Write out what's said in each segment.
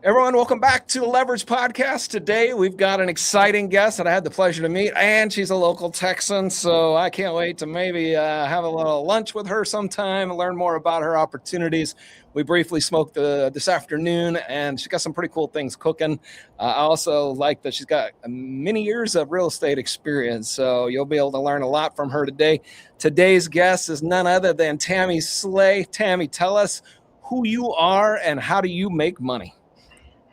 Everyone, welcome back to the Leverage Podcast. Today, we've got an exciting guest that I had the pleasure to meet, and she's a local Texan, so I can't wait to maybe have a little lunch with her sometime and learn more about her opportunities. We briefly smoked this afternoon, and she's got some pretty cool things cooking. I also like that she's got many years of real estate experience, so you'll be able to learn a lot from her today. Today's guest is none other than Tammie Slay. Tammie, tell us who you are and how do you make money?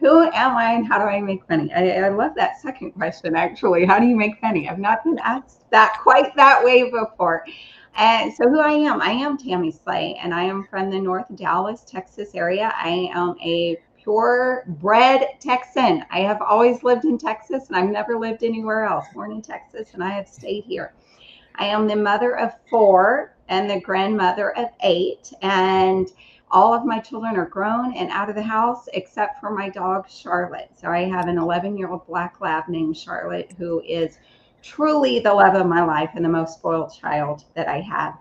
Who am I and how do I make money? I love that second question, actually. How do you make money? I've not been asked that quite that way before. And so, who I am Tammie Slay, and I am from the North Dallas, Texas area. I am a purebred Texan. I have always lived in Texas, and I've never lived anywhere else. Born in Texas, and I have stayed here. I am the mother of four and the grandmother of eight. And all of my children are grown and out of the house except for my dog, Charlotte. So I have an 11-year-old black lab named Charlotte, who is truly the love of my life and the most spoiled child that I have.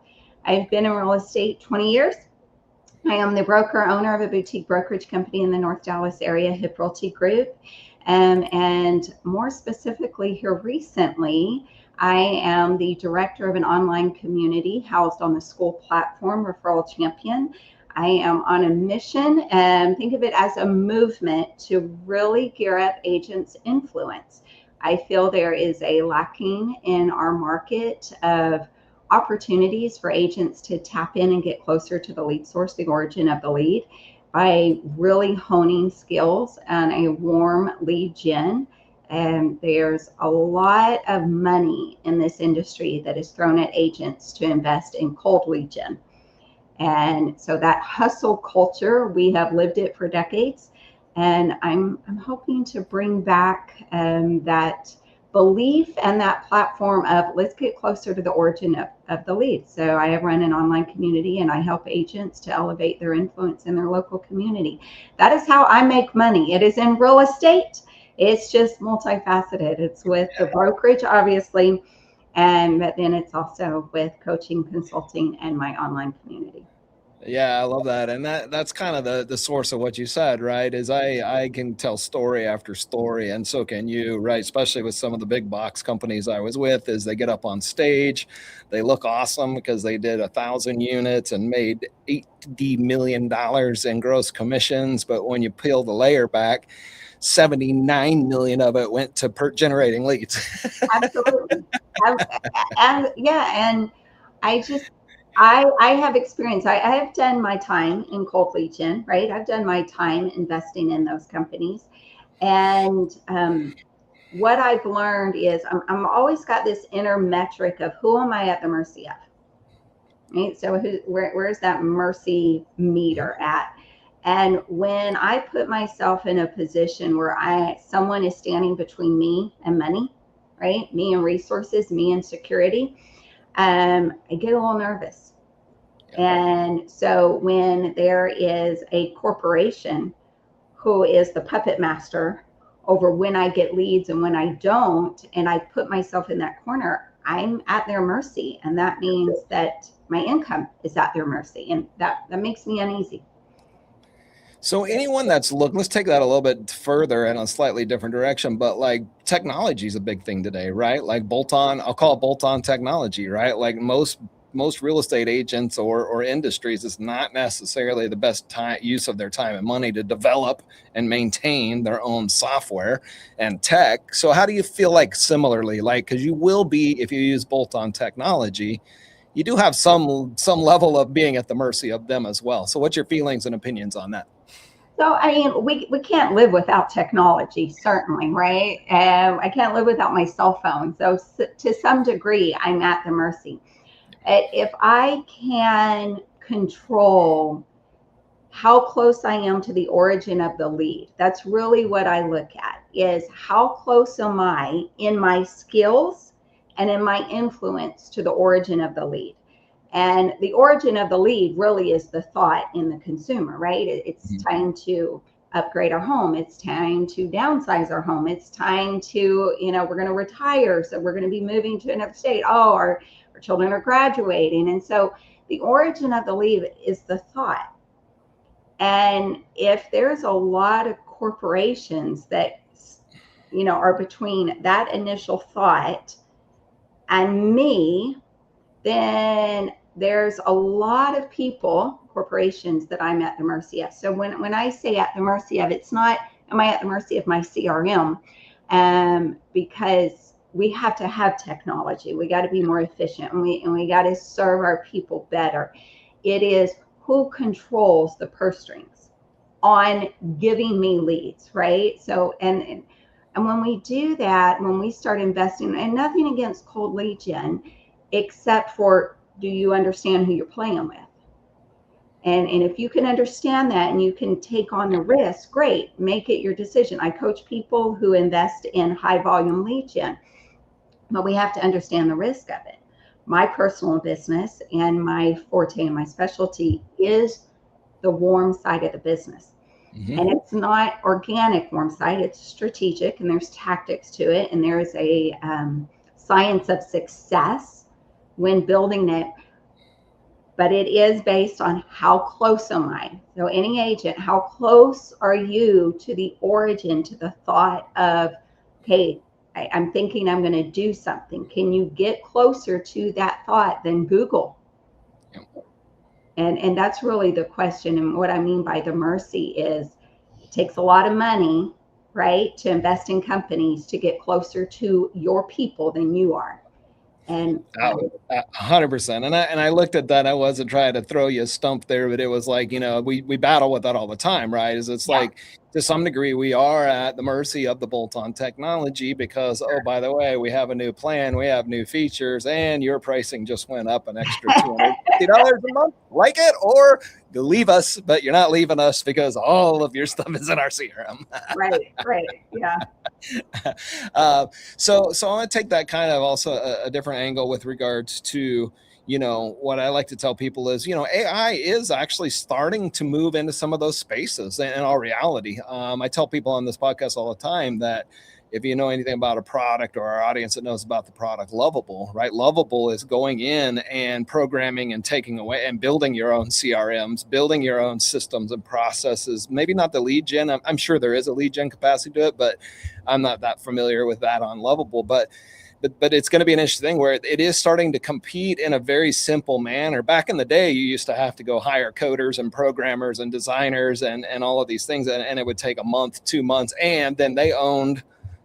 I've been in real estate 20 years. I am the broker owner of a boutique brokerage company in the North Dallas area, Hip Realty Group. And more specifically, here recently, I am the director of an online community housed on the school platform, Referral Champion. I am on a mission, and think of it as a movement to really gear up agents' influence. I feel there is a lacking in our market of opportunities for agents to tap in and get closer to the lead source, the origin of the lead, by really honing skills and a warm lead gen. And there's a lot of money in this industry that is thrown at agents to invest in cold lead gen. And so that hustle culture, we have lived it for decades. And I'm hoping to bring back that belief and that platform of let's get closer to the origin of the lead. So I have run an online community and I help agents to elevate their influence in their local community. That is how I make money. It is in real estate. It's just multifaceted. It's with the brokerage, obviously, and but then it's also with coaching, consulting, and my online community. Yeah, I love that. And that's kind of the source of what you said, right? Is I can tell story after story, and so can you, right? Especially with some of the big box companies I was with, is they get up on stage, they look awesome because they did 1,000 units and made $80 million in gross commissions. But when you peel the layer back, 79 million of it went to generating leads. Absolutely. And, yeah, and I just I have experience. I have done my time in cold lead gen, right? I've done my time investing in those companies, and what I've learned is I'm always got this inner metric of who am I at the mercy of, right? So where's that mercy meter at? And when I put myself in a position where someone is standing between me and money, right? Me and resources, me and security, I get a little nervous. Yeah. And so when there is a corporation who is the puppet master over when I get leads and when I don't, and I put myself in that corner, I'm at their mercy. And that means that my income is at their mercy. And that makes me uneasy. So anyone that's let's take that a little bit further in a slightly different direction, but like technology is a big thing today, right? Like bolt-on, I'll call it bolt-on technology, right? Like most real estate agents or industries, it's not necessarily the best time use of their time and money to develop and maintain their own software and tech. So how do you feel like similarly, like, because you will be, if you use bolt-on technology, you do have some level of being at the mercy of them as well. So what's your feelings and opinions on that? So, I mean, we can't live without technology, certainly, right? I can't live without my cell phone. So, to some degree, I'm at the mercy. If I can control how close I am to the origin of the lead, that's really what I look at, is how close am I in my skills and in my influence to the origin of the lead. And the origin of the lead really is the thought in the consumer, right? It's time to upgrade our home. It's time to downsize our home. It's time to, we're going to retire. So we're going to be moving to another state. Oh, our children are graduating. And so the origin of the lead is the thought. And if there's a lot of corporations that, are between that initial thought and me, then there's a lot of people, corporations, that I'm at the mercy of. So when I say at the mercy of, it's not, am I at the mercy of my CRM? Because we have to have technology. We got to be more efficient, and we got to serve our people better. It is who controls the purse strings on giving me leads, right? So, and when we do that, when we start investing, and nothing against cold lead gen, except for, do you understand who you're playing with? And if you can understand that and you can take on the risk, great, make it your decision. I coach people who invest in high volume lead gen, but we have to understand the risk of it. My personal business and my forte and my specialty is the warm side of the business. Mm-hmm. And it's not organic warm side, it's strategic, and there's tactics to it, and there's a science of success when building it. But it is based on how close am I? So any agent, how close are you to the origin, to the thought of, hey, I'm thinking I'm going to do something. Can you get closer to that thought than Google? Yep. And that's really the question. And what I mean by the mercy is, it takes a lot of money, right, to invest in companies to get closer to your people than you are. And 100%. And I looked at that. I wasn't trying to throw you a stump there, but it was like, we battle with that all the time, right? It's like, to some degree, we are at the mercy of the bolt-on technology because, oh, by the way, we have a new plan, we have new features, and your pricing just went up an extra $250 a month. Like it, or you leave us, but you're not leaving us because all of your stuff is in our CRM. Right, yeah. So I want to take that kind of also a different angle with regards to, what I like to tell people is, AI is actually starting to move into some of those spaces in all reality. I tell people on this podcast all the time that if you know anything about a product, or our audience that knows about the product, Lovable, right? Lovable is going in and programming and taking away and building your own CRMs, building your own systems and processes. Maybe not the lead gen. I'm sure there is a lead gen capacity to it, but I'm not that familiar with that on Lovable. But it's going to be an interesting thing where it is starting to compete in a very simple manner. Back in the day, you used to have to go hire coders and programmers and designers and all of these things, and it would take a month, 2 months, and then they owned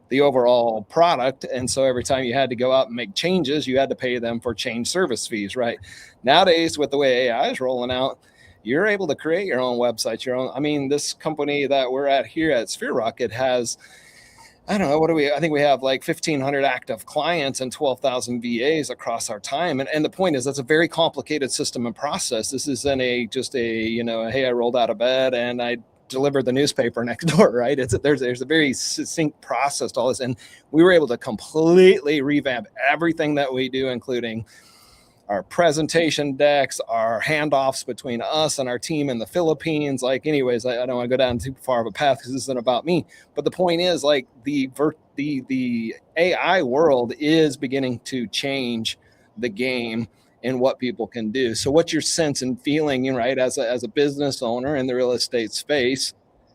the overall product. And so every time you had to go out and make changes, you had to pay them for change service fees, right? Nowadays, with the way AI is rolling out, you're able to create your own websites, this company that we're at here at Sphere Rocket has, I don't know, I think we have like 1,500 active clients and 12,000 VAs across our time. And the point is, that's a very complicated system and process. This isn't hey, I rolled out of bed and I delivered the newspaper next door, right? There's a very succinct process to all this. And we were able to completely revamp everything that we do, including our presentation decks, our handoffs between us and our team in the Philippines. Like, anyways, I don't want to go down too far of a path because this isn't about me. But the point is, like, the AI world is beginning to change the game in what people can do. So what's your sense and feeling, right, as a business owner in the real estate space,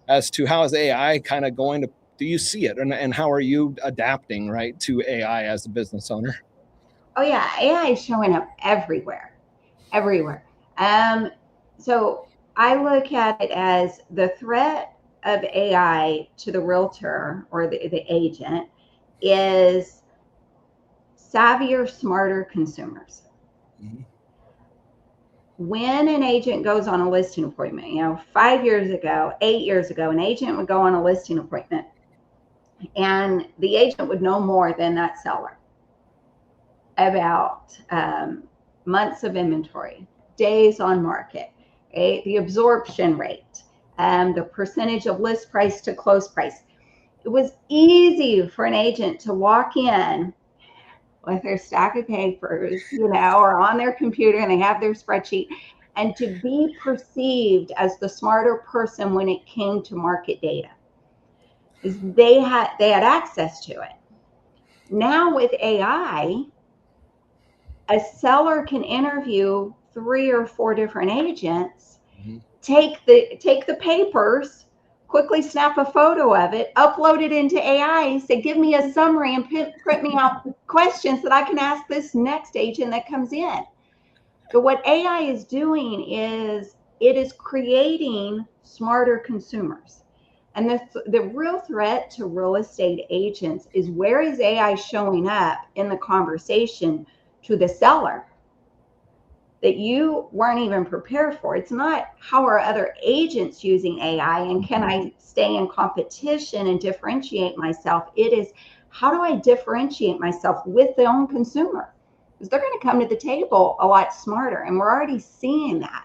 as to how is AI kind of going to, do you see it? And how are you adapting, right, to AI as a business owner? Oh yeah, AI is showing up everywhere. So I look at it as the threat of AI to the realtor or the agent is savvier, smarter consumers. Mm-hmm. When an agent goes on a listing appointment, 5 years ago, 8 years ago, an agent would go on a listing appointment and the agent would know more than that seller about months of inventory, days on market, the absorption rate, the percentage of list price to close price. It was easy for an agent to walk in with their stack of papers, or on their computer, and they have their spreadsheet, and to be perceived as the smarter person when it came to market data. They had access to it. Now with AI, a seller can interview 3 or 4 different agents, mm-hmm. take the papers, quickly snap a photo of it, upload it into AI, say, give me a summary and print me out questions that I can ask this next agent that comes in. But what AI is doing is it is creating smarter consumers. And the real threat to real estate agents is, where is AI showing up in the conversation to the seller that you weren't even prepared for? It's not how are other agents using AI and can I stay in competition and differentiate myself. It is, how do I differentiate myself with the own consumer? Because they're going to come to the table a lot smarter, and we're already seeing that.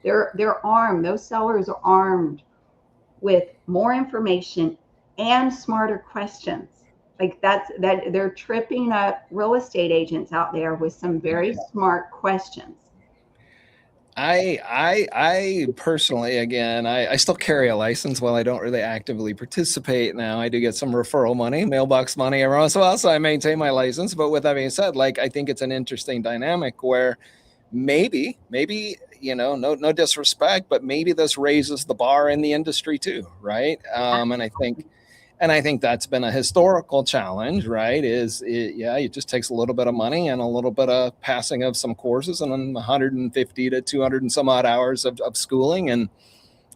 They're armed. Those sellers are armed with more information and smarter questions. Like that they're tripping up real estate agents out there with some very smart questions. I personally, again, I still carry a license while I don't really actively participate now. I do get some referral money, mailbox money every once in a while, so I maintain my license. But with that being said, like, I think it's an interesting dynamic where maybe, no disrespect, but maybe this raises the bar in the industry too, right? And I think that's been a historical challenge, right? It just takes a little bit of money and a little bit of passing of some courses and then 150 to 200 and some odd hours of schooling, and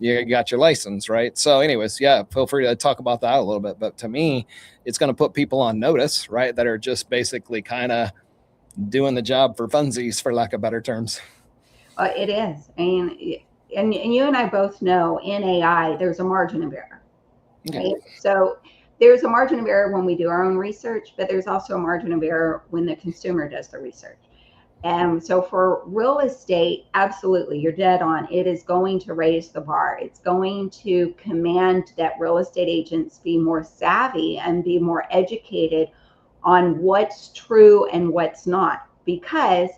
you got your license, right? So anyways, yeah, feel free to talk about that a little bit. But to me, it's going to put people on notice, right, that are just basically kind of doing the job for funsies, for lack of better terms. It is. And you and I both know in AI, there's a margin of error. Okay. Right? So there's a margin of error when we do our own research, but there's also a margin of error when the consumer does the research. And so for real estate, absolutely, you're dead on. It is going to raise the bar. It's going to command that real estate agents be more savvy and be more educated on what's true and what's not. Because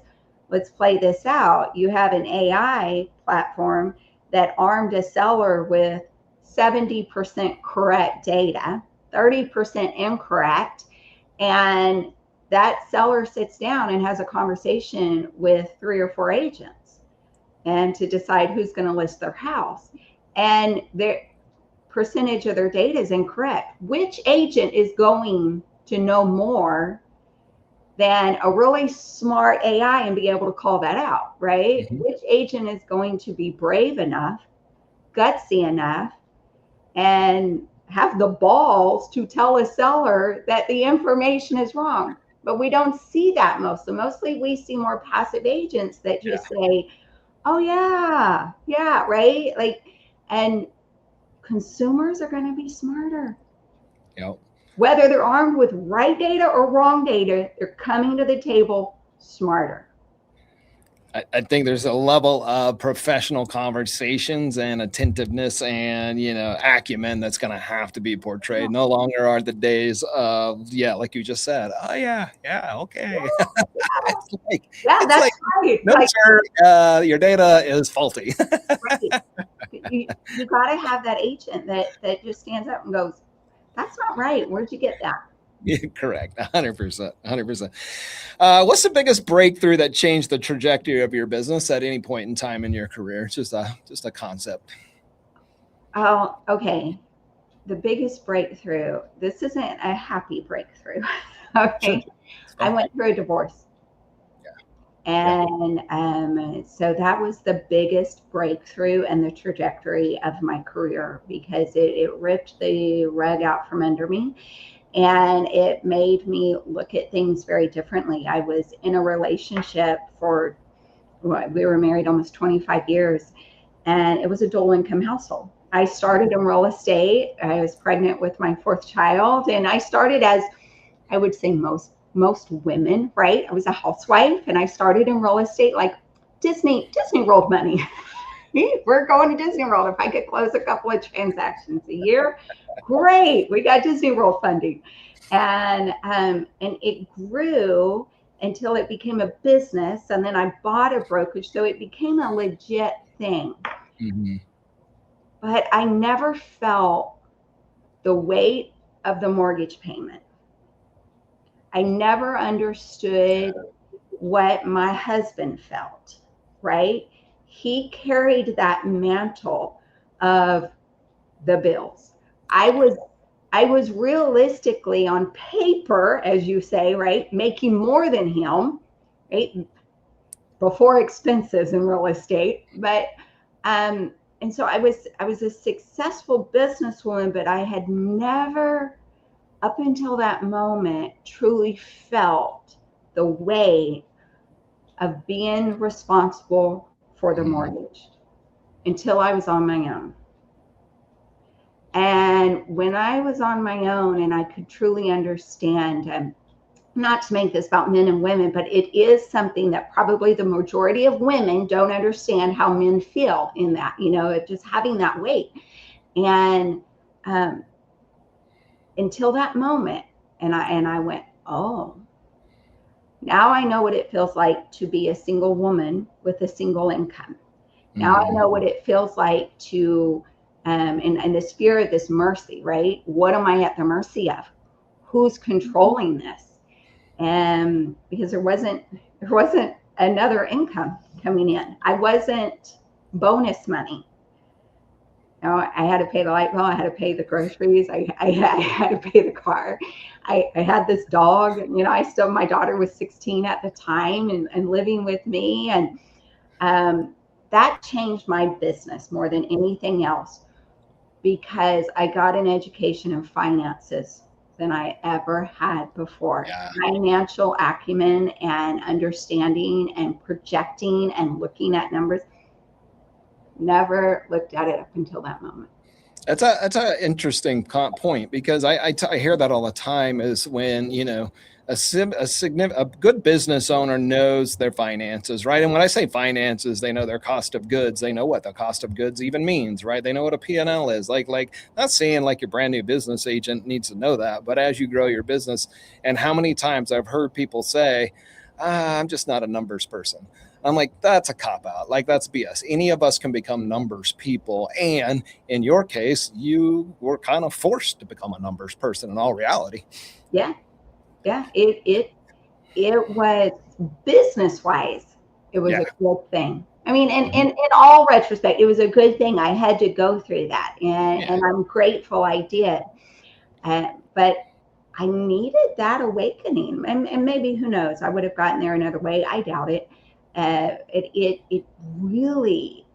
let's play this out. You have an AI platform that armed a seller with 70% correct data, 30% incorrect, and that seller sits down and has a conversation with 3 or 4 agents and to decide who's going to list their house. And their percentage of their data is incorrect. Which agent is going to know more than a really smart AI and be able to call that out, right? Mm-hmm. Which agent is going to be brave enough, gutsy enough, and have the balls to tell a seller that the information is wrong? But we don't see that mostly we see more passive agents that just say, oh yeah, right? Like, and consumers are going to be smarter. Yep. Whether they're armed with right data or wrong data, they're coming to the table smarter. I think there's a level of professional conversations and attentiveness and, acumen that's going to have to be portrayed. No longer are the days of, like you just said, oh, yeah, okay. That's right. No, sir, your data is faulty. Right. You got to have that agent that just stands up and goes, that's not right. Where'd you get that? Yeah, correct. 100%. What's the biggest breakthrough that changed the trajectory of your business at any point in time in your career? It's just a concept. Oh, okay. The biggest breakthrough. This isn't a happy breakthrough. Okay. Sure. I went through a divorce. And so that was the biggest breakthrough and the trajectory of my career, because it ripped the rug out from under me. And it made me look at things very differently. I was in a relationship we were married almost 25 years, and it was a dual income household. I started in real estate. I was pregnant with my 4th child, and I started as, I would say most women, right? I was a housewife, and I started in real estate like Disney World money. We're going to Disney World. If I could close a couple of transactions a year, great. We got Disney World funding. And it grew until it became a business. And then I bought a brokerage. So it became a legit thing. Mm-hmm. But I never felt the weight of the mortgage payment. I never understood what my husband felt, right? He carried that mantle of the bills. I was realistically on paper, as you say, right, making more than him, right, before expenses in real estate. But and so I was a successful businesswoman, but I had never, up until that moment, truly felt the weight of being responsible for the mortgage until I was on my own. And when I was on my own and I could truly understand, not to make this about men and women, but it is something that probably the majority of women don't understand how men feel in that, just having that weight. And until that moment, and I went, oh, now I know what it feels like to be a single woman with a single income. Now I know what it feels like to, and this fear of this mercy, right? What am I at the mercy of? Who's controlling this? And because there wasn't another income coming in. I wasn't bonus money. I had to pay the light bill. I had to pay the groceries. I had to pay the car. I had this dog. My daughter was 16 at the time and living with me. And that changed my business more than anything else, because I got an education in finances than I ever had before. Yeah. Financial acumen and understanding and projecting and looking at numbers. Never looked at it up until that moment. That's an interesting point, because I hear that all the time, is when, a good business owner knows their finances, right? And when I say finances, they know their cost of goods. They know what the cost of goods even means, right? They know what a P&L is. Like not saying like your brand new business agent needs to know that, but as you grow your business, and how many times I've heard people say, I'm just not a numbers person. I'm like, that's a cop out. Like, that's BS. Any of us can become numbers people. And in your case, you were kind of forced to become a numbers person in all reality. Yeah. It was, business wise, it was a good thing. I mean, in all retrospect, it was a good thing. I had to go through that, and I'm grateful I did. But I needed that awakening, and maybe, who knows, I would have gotten there another way. I doubt it. It really,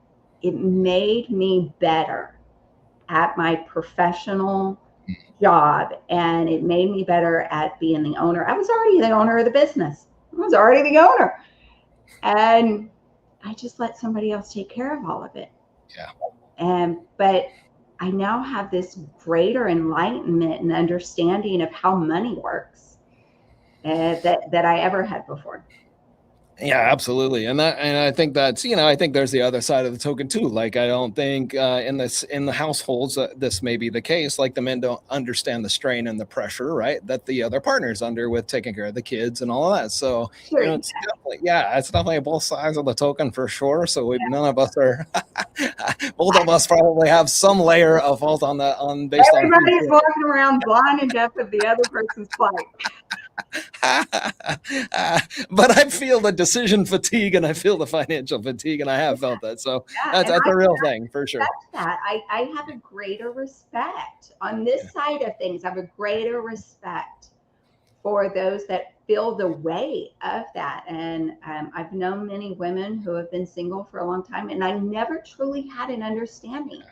it made me better at my professional job, and it made me better at being the owner. I was already the owner of the business. I was already the owner, and I just let somebody else take care of all of it. Yeah. But I now have this greater enlightenment and understanding of how money works that I ever had before. Yeah, absolutely. And I think that's, I think there's the other side of the token too. Like, I don't think in the households, this may be the case. Like, the men don't understand the strain and the pressure, right, that the other partner's under with taking care of the kids and all of that. So, Sure, it's definitely both sides of the token for sure. So none of us are, both of us probably have some layer of fault based on. Everybody's walking around blind and deaf of the other person's plight. But I feel the decision fatigue, and I feel the financial fatigue, and I have felt that. So that's a real thing for sure. I have a greater respect on this side of things. I have a greater respect for those that feel the weight of that. And I've known many women who have been single for a long time, and I never truly had an understanding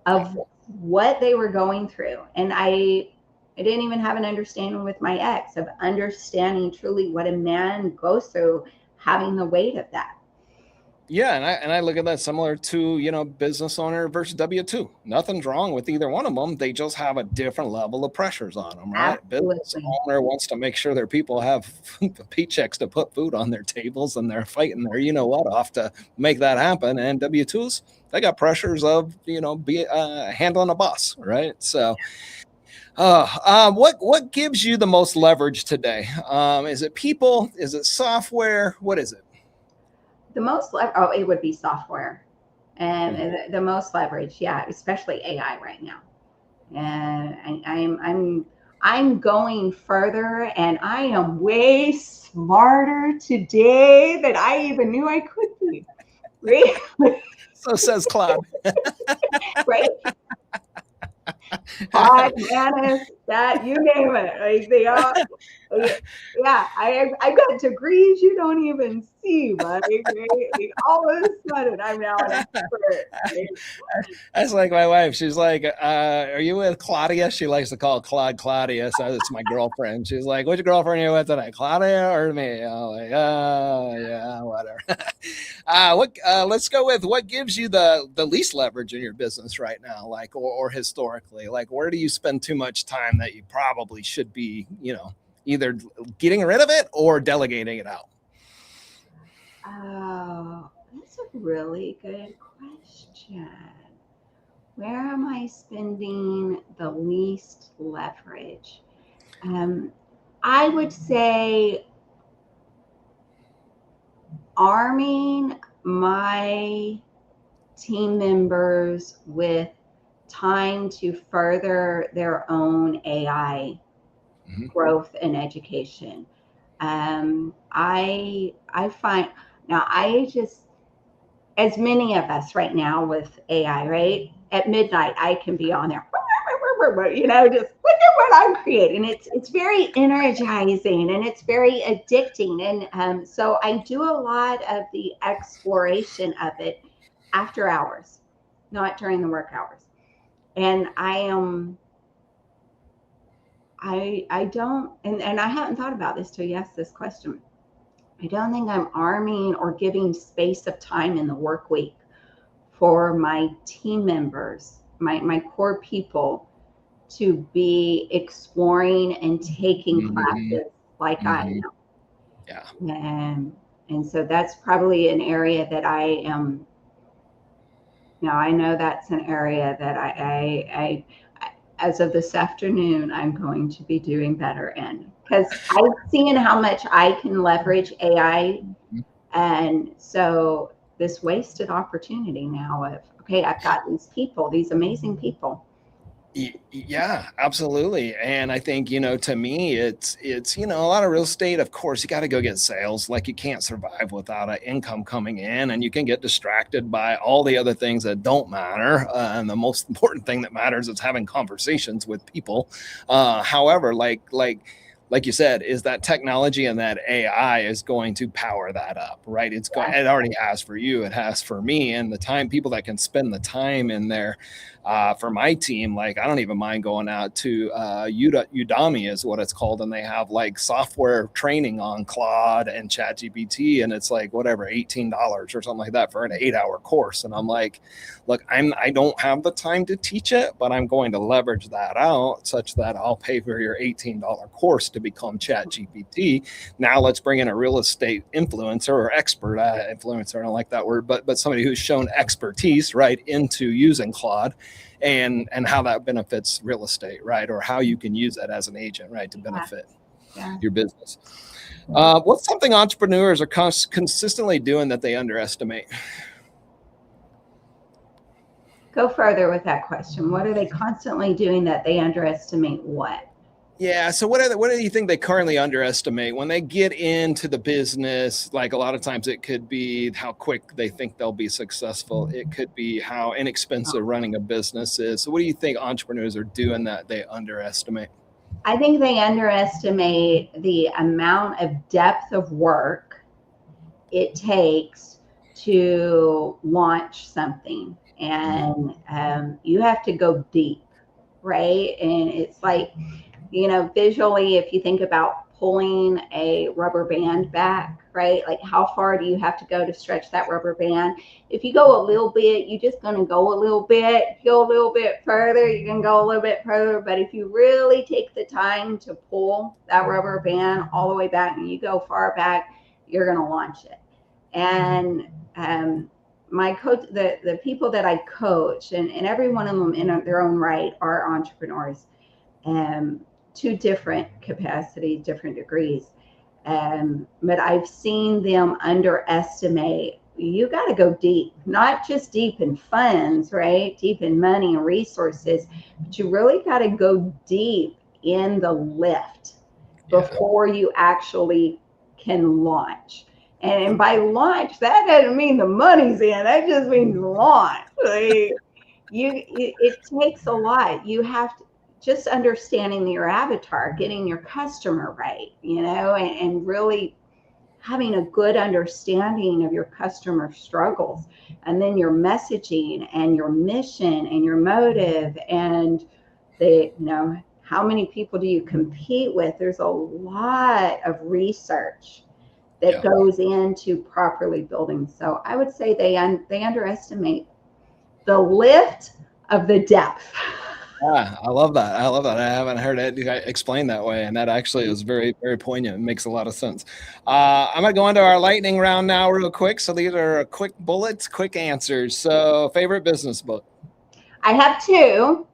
of what they were going through. And I didn't even have an understanding with my ex of understanding truly what a man goes through, having the weight of that. Yeah, and I look at that similar to, business owner versus W-2. Nothing's wrong with either one of them. They just have a different level of pressures on them, right? Absolutely. Business owner wants to make sure their people have paychecks to put food on their tables, and they're fighting their off to make that happen. And W-2s, they got pressures of handling a boss, right? So. What gives you the most leverage today? Is it people? Is it software? What is it? The most it would be software, and the most leverage, especially AI right now. And I'm going further, and I am way smarter today than I even knew I could be. Really? So says Cloud. Right? Hot, Annis, that, you name it. Like they all, yeah, I got degrees you don't even see, buddy. Like, all of a sudden, I'm now an expert. Like, That's like my wife. She's like, "Are you with Claudia?" She likes to call Claude Claudia. So it's my girlfriend. She's like, "Which girlfriend are you with tonight, Claudia or me?" I'm like, "Oh, yeah, whatever." Let's go with what gives you the least leverage in your business right now, like or historically, like where do you spend too much time that you probably should be, either getting rid of it or delegating it out? oh, that's a really good question. Where am I spending the least leverage? Um, I would say arming my team members with time to further their own AI growth and education. I find now I just, as many of us right now with AI, right? At midnight, I can be on there, just look at what I'm creating. It's very energizing and it's very addicting. And so I do a lot of the exploration of it after hours, not during the work hours. And I don't, and I hadn't thought about this till you asked this question. I don't think I'm arming or giving space of time in the work week for my team members, my core people, to be exploring and taking classes like I am. Yeah. And so that's probably an area that I am. Now I know that's an area that I as of this afternoon, I'm going to be doing better in, because I've seen how much I can leverage AI. And so this wasted opportunity now of, okay, I've got these people, these amazing people. Yeah, absolutely. And I think, to me, it's, a lot of real estate. Of course, you got to go get sales. Like you can't survive without an income coming in, and you can get distracted by all the other things that don't matter. And the most important thing that matters is having conversations with people. However, like you said, is that technology and that AI is going to power that up, right? It already has for you, it has for me, and the time people that can spend the time in there. For my team, like I don't even mind going out to Udemy is what it's called, and they have like software training on Claude and ChatGPT, and it's like whatever $18 or something like that for an 8-hour course. And I'm like, look, I don't have the time to teach it, but I'm going to leverage that out such that I'll pay for your $18 course to become ChatGPT. Now let's bring in a real estate influencer or expert influencer. I don't like that word, but somebody who's shown expertise right into using Claude and how that benefits real estate, right? Or how you can use that as an agent, right, to benefit your business. What's something entrepreneurs are consistently doing that they underestimate? Go further with that question. What are they constantly doing that they underestimate what? Yeah. So what do you think they currently underestimate when they get into the business? Like a lot of times it could be how quick they think they'll be successful. It could be how inexpensive running a business is. So what do you think entrepreneurs are doing that they underestimate? I think they underestimate the amount of depth of work it takes to launch something. And you have to go deep, right? And it's like, visually, if you think about pulling a rubber band back, right? Like how far do you have to go to stretch that rubber band? If you go a little bit, you're just going to go a little bit. If you go a little bit further, you can go a little bit further. But if you really take the time to pull that rubber band all the way back and you go far back, you're going to launch it. And my coach, the people that I coach, and every one of them in their own right are entrepreneurs. To different capacities, different degrees. But I've seen them underestimate. You got to go deep, not just deep in funds, right? Deep in money and resources, but you really got to go deep in the lift before you actually can launch. And by launch, that doesn't mean the money's in. That just means launch. Like, it takes a lot. You have to. just understanding your avatar, getting your customer right, and really having a good understanding of your customer struggles, and then your messaging and your mission and your motive, and how many people do you compete with? There's a lot of research that goes into properly building. So I would say they underestimate the lift of the depth. I love that. I love that. I haven't heard it explained that way, and that actually is very, very poignant. It makes a lot of sense. I'm going to go into our lightning round now real quick. So these are quick bullets, quick answers. So favorite business book? I have two,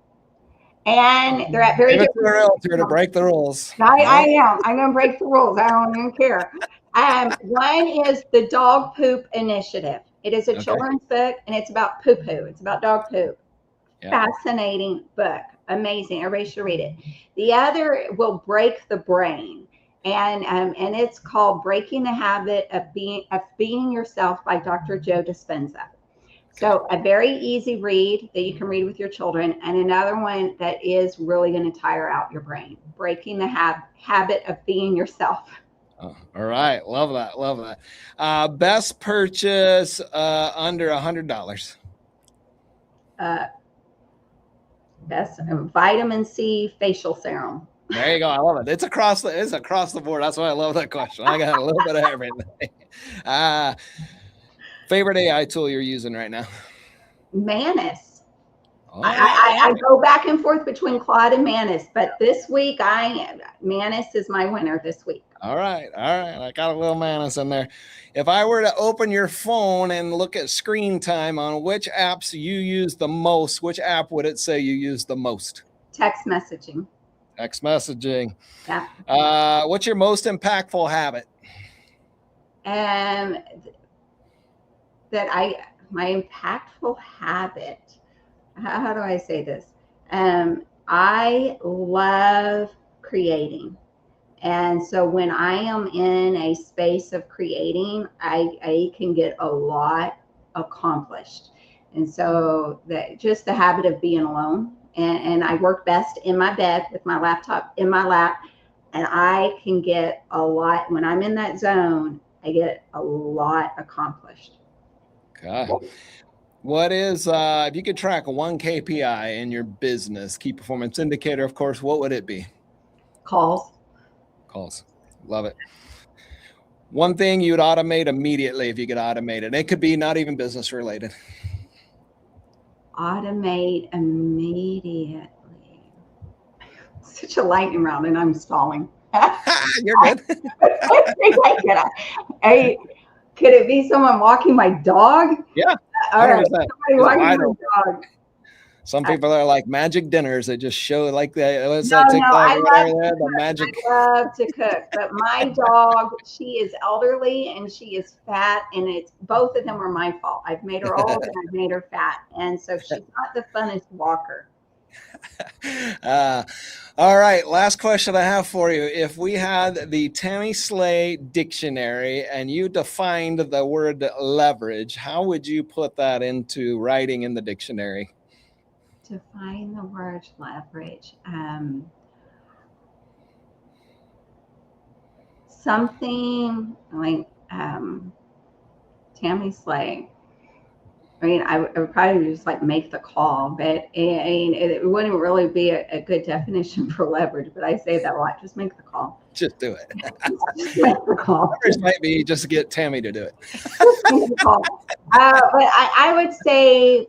and they're at very Give it different. to a realtor to break the rules. I am. I'm going to break the rules. I don't even care. One is the Dog Poop Initiative. It is a children's book, and it's about poo-poo. It's about dog poop. Fascinating book. Amazing. Everybody should read it. The other will break the brain. And it's called Breaking the Habit of Being Yourself by Dr. Joe Dispenza. So a very easy read that you can read with your children, and another one that is really going to tire out your brain. Breaking the Habit of Being Yourself. Oh, all right. Love that. Love that. Best purchase under $100. Best vitamin C facial serum. There you go. I love it. It's across the board. That's why I love that question. I got a little bit of everything. Favorite AI tool you're using right now? Manus. Oh, I go back and forth between Claude and Manus, but this week Manus is my winner this week. All right. I got a little Manus in there. If I were to open your phone and look at screen time on which apps you use the most, which app would it say you use the most? Text messaging. Text messaging. Yeah. What's your most impactful habit? My impactful habit. How do I say this? I love creating. And so when I am in a space of creating, I can get a lot accomplished. And so just the habit of being alone. And I work best in my bed with my laptop in my lap. And I can get a lot, when I'm in that zone, I get a lot accomplished. Okay. What is, if you could track one KPI in your business, key performance indicator, of course, what would it be? Calls. Love it. One thing you would automate immediately if you could automate it. It could be not even business related. Automate immediately. Such a lightning round, and I'm stalling. You're good. Could it be someone walking my dog? Yeah. All right. Somebody walking my dog. Some people are like magic dinners. They just show like that. What's No, that TikTok? I love to cook, but my dog, she is elderly and she is fat, and it's both of them are my fault. I've made her old and I've made her fat, and so she's not the funnest walker. All right, last question I have for you. If we had the Tammie Slay dictionary and you defined the word leverage, how would you put that into writing in the dictionary? Define the word leverage. Something like Tammie Slay. I mean, I would probably just like make the call, but it wouldn't really be a good definition for leverage. But I say that a lot. Just make the call. Just do it. Just make the call. Leverage might be just to get Tammie to do it. Just make the call. But I would say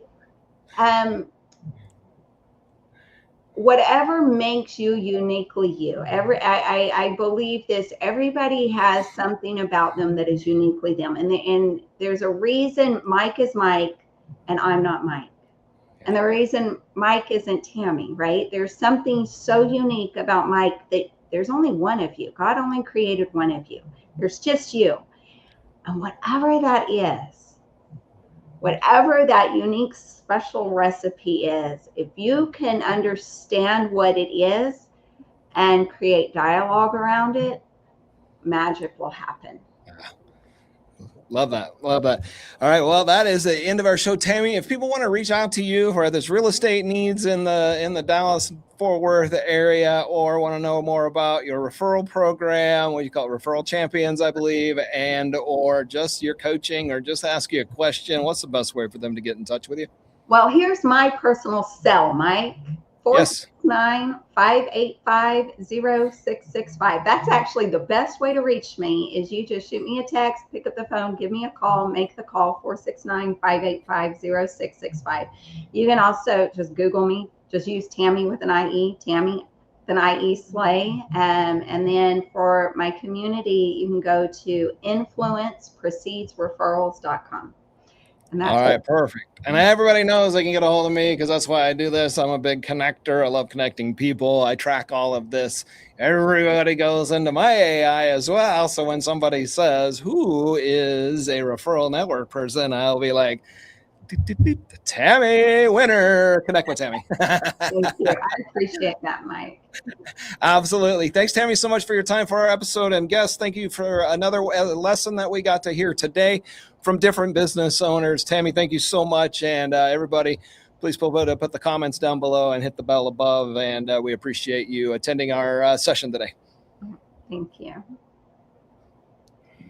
whatever makes you uniquely you. I believe this. Everybody has something about them that is uniquely them, and there's a reason Mike is Mike and I'm not Mike, and the reason Mike isn't Tammie. Right? There's something so unique about Mike that there's only one of you. God only created one of you. There's just you, and whatever that is, whatever that unique special recipe is, if you can understand what it is and create dialogue around it, magic will happen. Love that. Love that. All right. Well, that is the end of our show, Tammie. If people want to reach out to you for there's real estate needs in the Dallas Fort Worth area, or want to know more about your referral program, what you call it, referral champions, I believe, and or just your coaching, or just ask you a question, what's the best way for them to get in touch with you? Well, here's my personal cell, Mike. Yes. 469-585-0665. That's actually the best way to reach me, is you just shoot me a text, pick up the phone, give me a call, make the call, 469-585-0665. You can also just Google me, just use Tammie with an IE, Tammie with an IE Slay. And then for my community, you can go to influenceproceedsreferrals.com. All right, perfect. And everybody knows they can get a hold of me because that's why I do this. I'm a big connector. I love connecting people. I track all of this. Everybody goes into my AI as well. So when somebody says, who is a referral network person, I'll be like, Tammie, winner. Connect with Tammie. Thank you. I appreciate that, Mike. Absolutely. Thanks, Tammie, so much for your time for our episode. And guests, thank you for another lesson that we got to hear today from different business owners. Tammie, thank you so much. And everybody, please put the comments down below and hit the bell above. And we appreciate you attending our session today. Thank you.